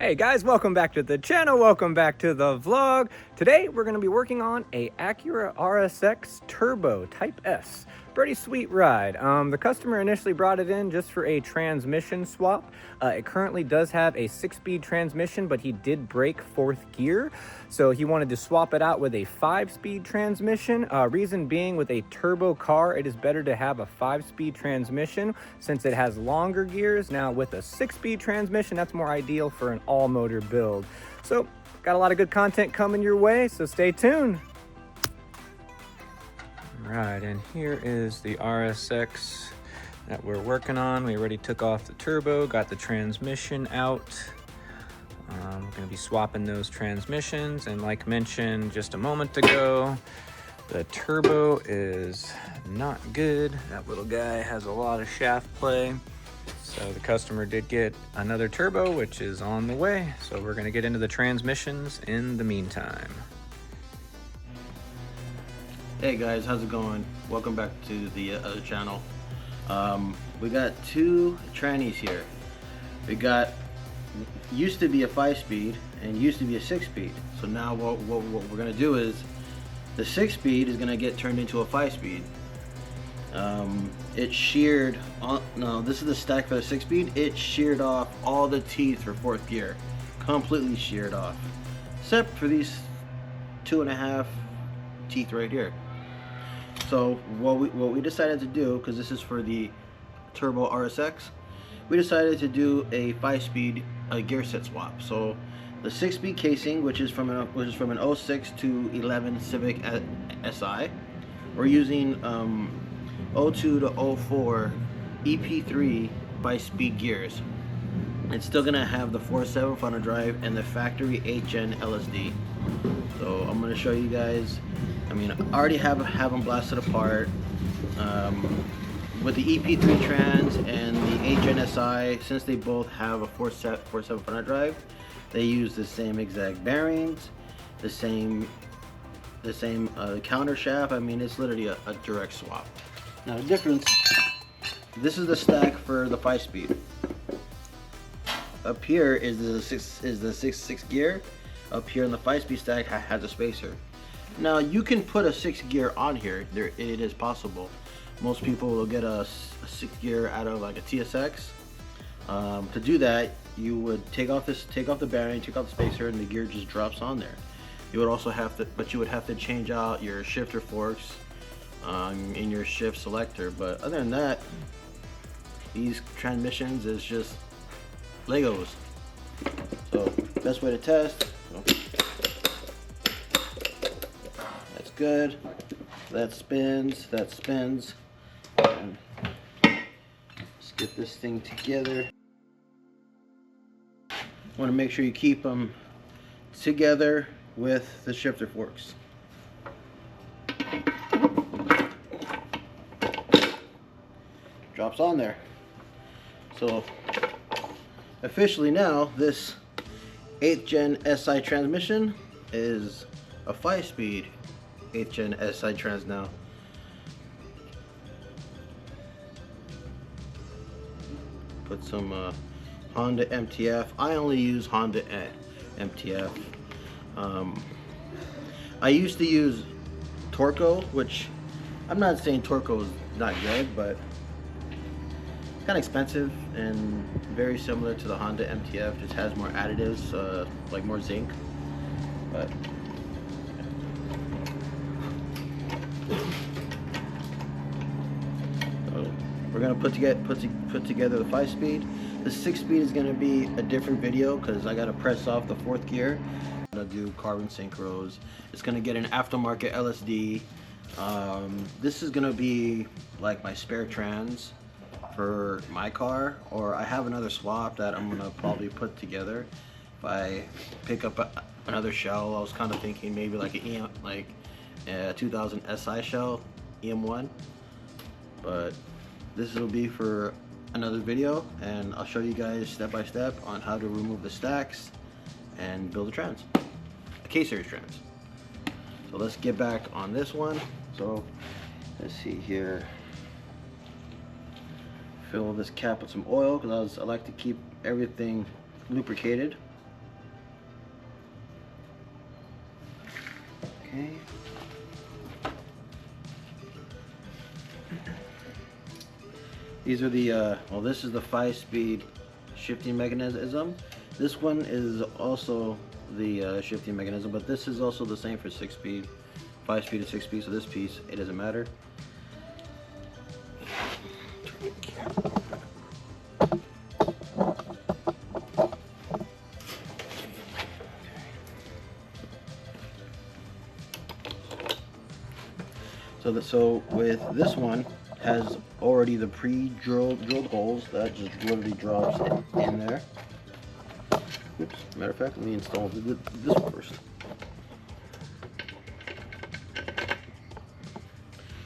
Hey guys, welcome back to the channel, welcome back to the vlog. Today we're going to be working on a Acura RSX Turbo Type S. Pretty sweet ride. The customer initially brought it in just for a transmission swap. It currently does have a 6-speed transmission, but he did break 4th gear, so he wanted to swap it out with a 5-speed transmission. Reason being, with a turbo car, it is better to have a 5-speed transmission since it has longer gears. Now with a 6-speed transmission, that's more ideal for an all-motor build. So got a lot of good content coming your way, so stay tuned. All right, and here is the RSX that we're working on. We already took off the turbo, got the transmission out. We're going to be swapping those transmissions, and like mentioned just a moment ago, the turbo is not good. That little guy has a lot of shaft play. So the customer did get another turbo, which is on the way. So we're gonna get into the transmissions in the meantime. Hey guys, how's it going? Welcome back to the other channel. We got two trannies here. We got, used to be a 5-speed and used to be a 6-speed. So now what we're gonna do is, the 6-speed is gonna get turned into a 5-speed. It sheared on, no, this is the stack for the 6-speed. It sheared off all the teeth for 4th gear, completely sheared off, except for these 2.5 teeth right here. So what we decided to do, because this is for the Turbo RSX, we decided to do a 5-speed gear set swap. So the 6-speed casing, which is from an 06 to 11 Civic SI, we're using 02 to 04 EP3 5-speed gears. It's still gonna have the 4.7 front drive and the factory 8-gen LSD. So I'm gonna show you guys. I mean, I already have them blasted apart. With the EP3 trans and the 8-gen SI, since they both have a 4.7 front drive, they use the same exact bearings, the same counter shaft. I mean, it's literally a direct swap. Now the difference, this is the stack for the 5-speed. Up here is the 6 gear. Up here in the 5-speed stack has a spacer. Now you can put a 6 gear on here. It is possible. Most people will get a 6 gear out of like a TSX. To do that, you would take off the bearing, take off the spacer, and the gear just drops on there. You would also have to, but you would have to change out your shifter forks in your shift selector. But other than that, these transmissions is just Legos. So best way to test. That's good. That spins. That spins. And let's get this thing together. Want to make sure you keep them together with the shifter forks. Drops on there. So officially now, this 8th-gen SI transmission is a 5-speed 8th-gen SI trans now. Put some Honda MTF. I only use Honda MTF. I used to use Torco, which I'm not saying Torco is not good, but kind of expensive and very similar to the Honda MTF. Just has more additives, like more zinc. But so we're gonna put together the 5-speed. The 6-speed is gonna be a different video because I gotta press off the 4th gear. I'm gonna do carbon synchros. It's gonna get an aftermarket LSD. This is gonna be like my spare trans for my car, or I have another swap that I'm gonna probably put together if I pick up another shell. I was kind of thinking maybe like a 2000 SI shell, EM1, but this will be for another video, and I'll show you guys step by step on how to remove the stacks and build a trans, a K-series trans. So let's get back on this one. So let's see here. Fill this cap with some oil because I like to keep everything lubricated. Okay. These are the, well, this is the 5-speed shifting mechanism. This one is also the shifting mechanism, but this is also the same for 6-speed, 5-speed to 6-speed, so this piece, it doesn't matter. So with this one, has already the pre-drilled holes that just literally drops in there. Oops, matter of fact, let me install this one first.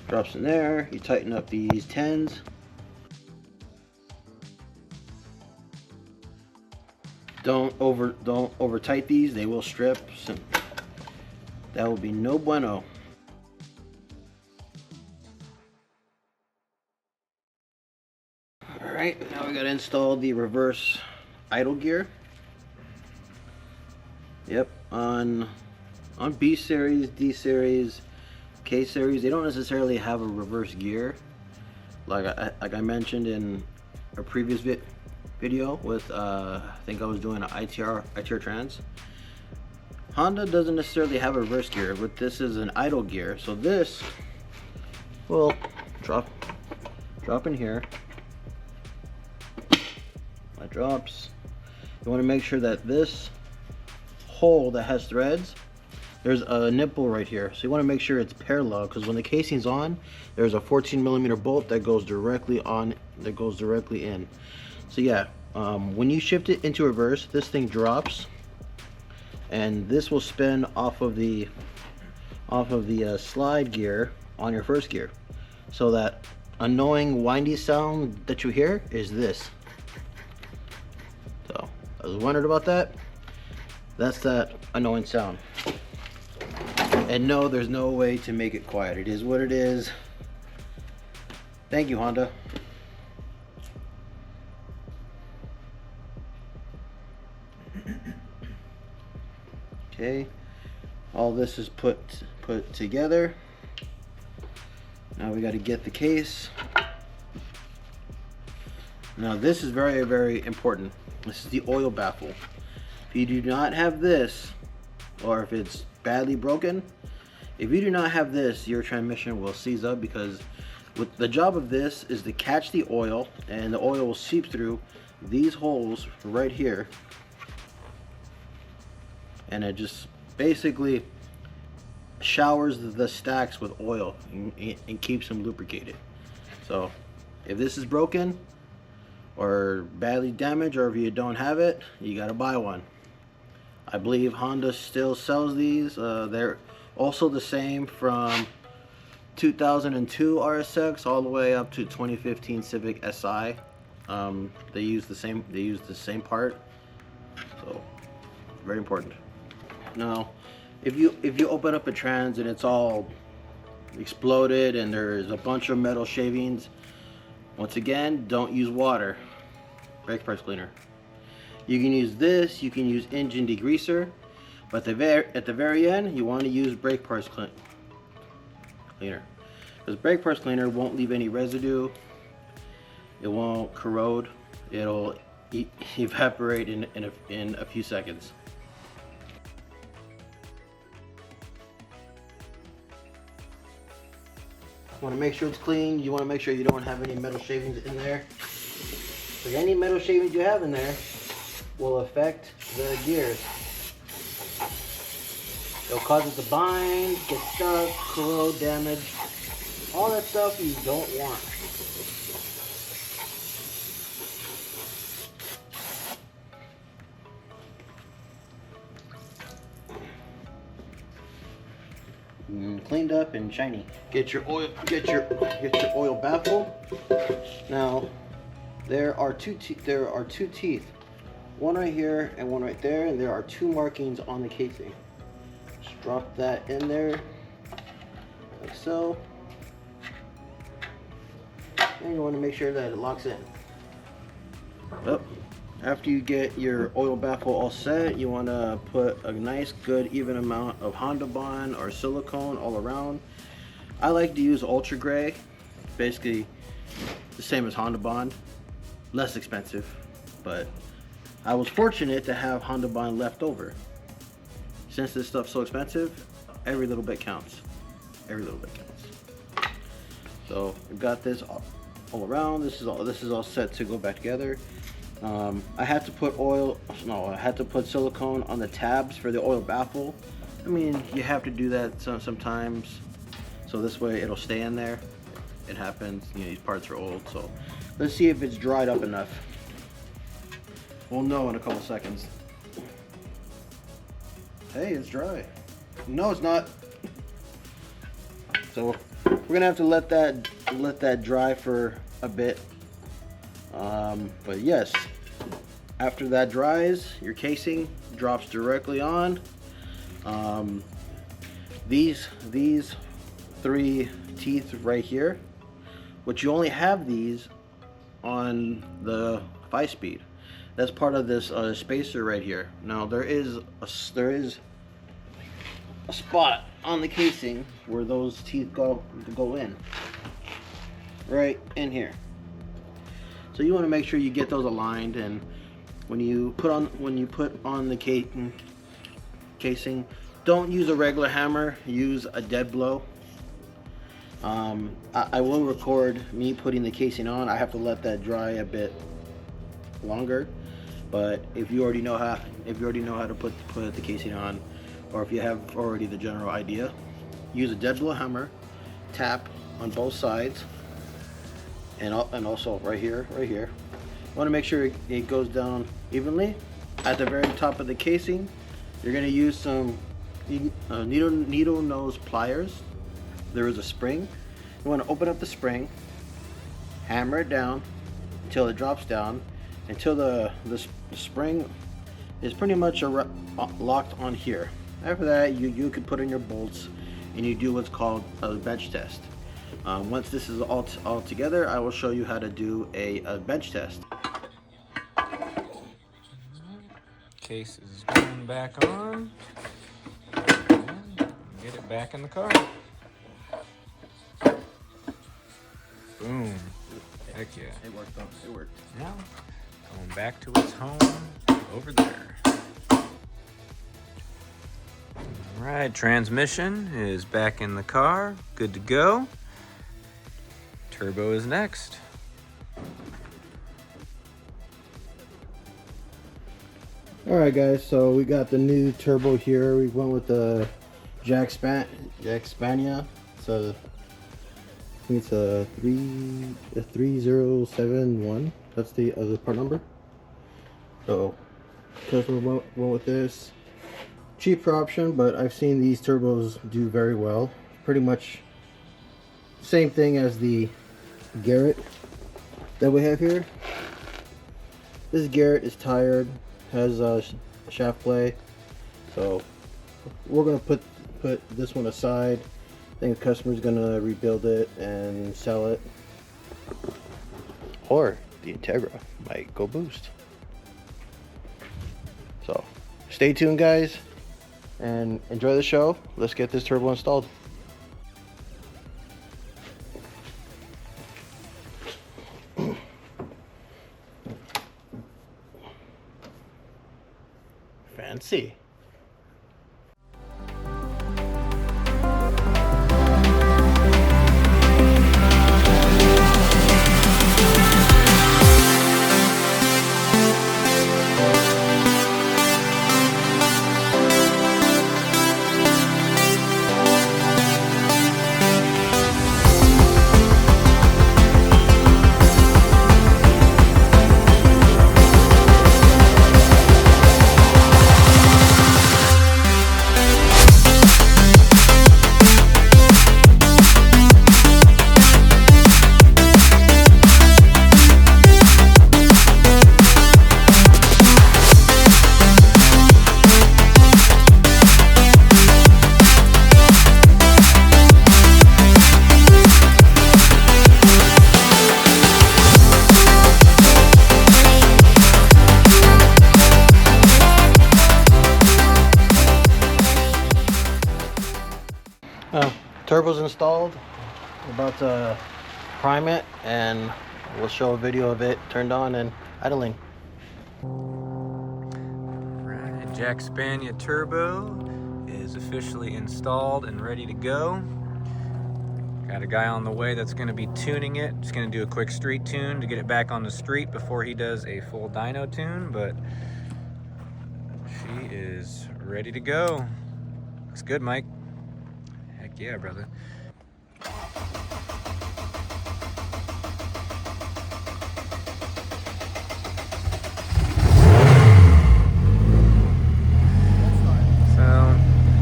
Drops in there, you tighten up these 10s. Don't over tight these, they will strip. So that will be no bueno. Alright, now we gotta install the reverse idle gear. Yep, on B series, D series, K series, they don't necessarily have a reverse gear. Like I mentioned in a previous video with, I think I was doing an ITR trans. Honda doesn't necessarily have a reverse gear, but this is an idle gear. So this will drop in here. That drops. You want to make sure that this hole that has threads, there's a nipple right here, so you want to make sure it's parallel, because when the casing's on, there's a 14mm bolt that goes directly in. So yeah, when you shift it into reverse, this thing drops, and this will spin off of the slide gear on your first gear. So that annoying windy sound that you hear is this. So I was wondering about that. That's that annoying sound. And no, there's no way to make it quiet. It is what it is. Thank you, Honda. Okay, all this is put together. Now we got to get the case. Now this is very, very important. This is the oil baffle. If you do not have this, or if it's badly broken, if you do not have this, your transmission will seize up, because the job of this is to catch the oil, and the oil will seep through these holes right here, and it just basically showers the stacks with oil and keeps them lubricated. So if this is broken or badly damaged, or if you don't have it, you gotta buy one. I believe Honda still sells these. They're also the same from 2002 RSX all the way up to 2015 Civic Si. They use the same part, so very important. Now, if you open up a trans and it's all exploded and there's a bunch of metal shavings, once again, don't use water. Brake press cleaner. You can use this, you can use engine degreaser, but at the very end, you want to use brake press cleaner. Because brake press cleaner won't leave any residue, it won't corrode, it'll evaporate in a few seconds. You want to make sure it's clean, you want to make sure you don't have any metal shavings in there. Because any metal shavings you have in there will affect the gears. It'll cause it to bind, get stuck, corrode, damage, all that stuff you don't want. Cleaned up and shiny. Get your oil baffle. Now there are two teeth, one right here and one right there, and there are two markings on the casing. Just drop that in there like so, and you want to make sure that it locks in. Oh, After you get your oil baffle all set, you want to put a nice, good, even amount of Honda Bond or silicone all around. I like to use Ultra Gray, basically the same as Honda Bond, less expensive, but I was fortunate to have Honda Bond left over. Since this stuff's so expensive, every little bit counts. Every little bit counts. So we've got this all around. This is all set to go back together. I had to put I had to put silicone on the tabs for the oil baffle. I mean, you have to do that sometimes, so this way it'll stay in there. It happens, you know, these parts are old. So let's see if it's dried up enough. We'll know in a couple seconds. Hey, it's dry. No, it's not. So we're gonna have to let that dry for a bit. But yes, after that dries, your casing drops directly on. These three teeth right here, which you only have these on the 5-speed. That's part of this spacer right here. Now there is a spot on the casing where those teeth go in, right in here. So you want to make sure you get those aligned, and when you put on the casing, don't use a regular hammer, use a dead blow. I will record me putting the casing on. I have to let that dry a bit longer, but if you already know how to put the casing on, or if you have already the general idea, use a dead blow hammer, tap on both sides, and also right here. You want to make sure it goes down evenly. At the very top of the casing, you're going to use some needle nose pliers. There is a spring. You want to open up the spring, hammer it down until it drops down, until the spring is pretty much locked on here. After that, you can put in your bolts and you do what's called a bench test. Once this is all together, I will show you how to do a bench test. Case is going back on. And get it back in the car. Boom. Heck yeah. It worked though. It worked. Now, going back to its home over there. Alright, transmission is back in the car. Good to go. Turbo is next. Alright guys, so we got the new turbo here. We went with the Jack Spania. So I think it's a 3071. That's the other part number. So customer went with this. Cheaper option, but I've seen these turbos do very well. Pretty much same thing as the Garrett that we have here. This Garrett is tired, has a shaft play, so we're gonna put this one aside. I think the customer's gonna rebuild it and sell it, or the Integra might go boost. So stay tuned guys and enjoy the show. Let's get this turbo installed. Fancy. turbo's installed. We're about to prime it, and we'll show a video of it turned on and idling. Right, Jack Spania turbo is officially installed and ready to go. Got a guy on the way that's going to be tuning it. Just going to do a quick street tune to get it back on the street before he does a full dyno tune, but she is ready to go. Looks good, Mike. Heck yeah, brother. So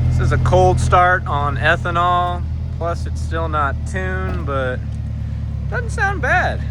this is a cold start on ethanol. Plus it's still not tuned, but doesn't sound bad.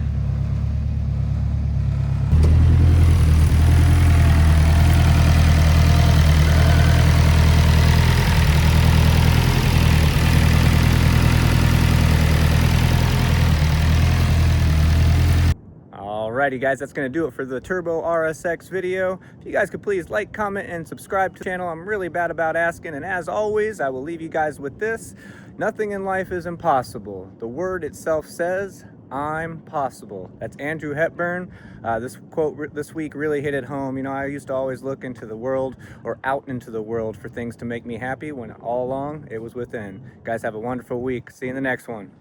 Alrighty guys, that's gonna do it for the Turbo RSX video. If you guys could please like, comment, and subscribe to the channel. I'm really bad about asking, and as always, I will leave you guys with this. Nothing in life is impossible. The word itself says, I'm possible. That's Andrew Hepburn. This quote this week really hit it home. You know, I used to always look into the world or out into the world for things to make me happy when all along it was within. Guys, have a wonderful week. See you in the next one.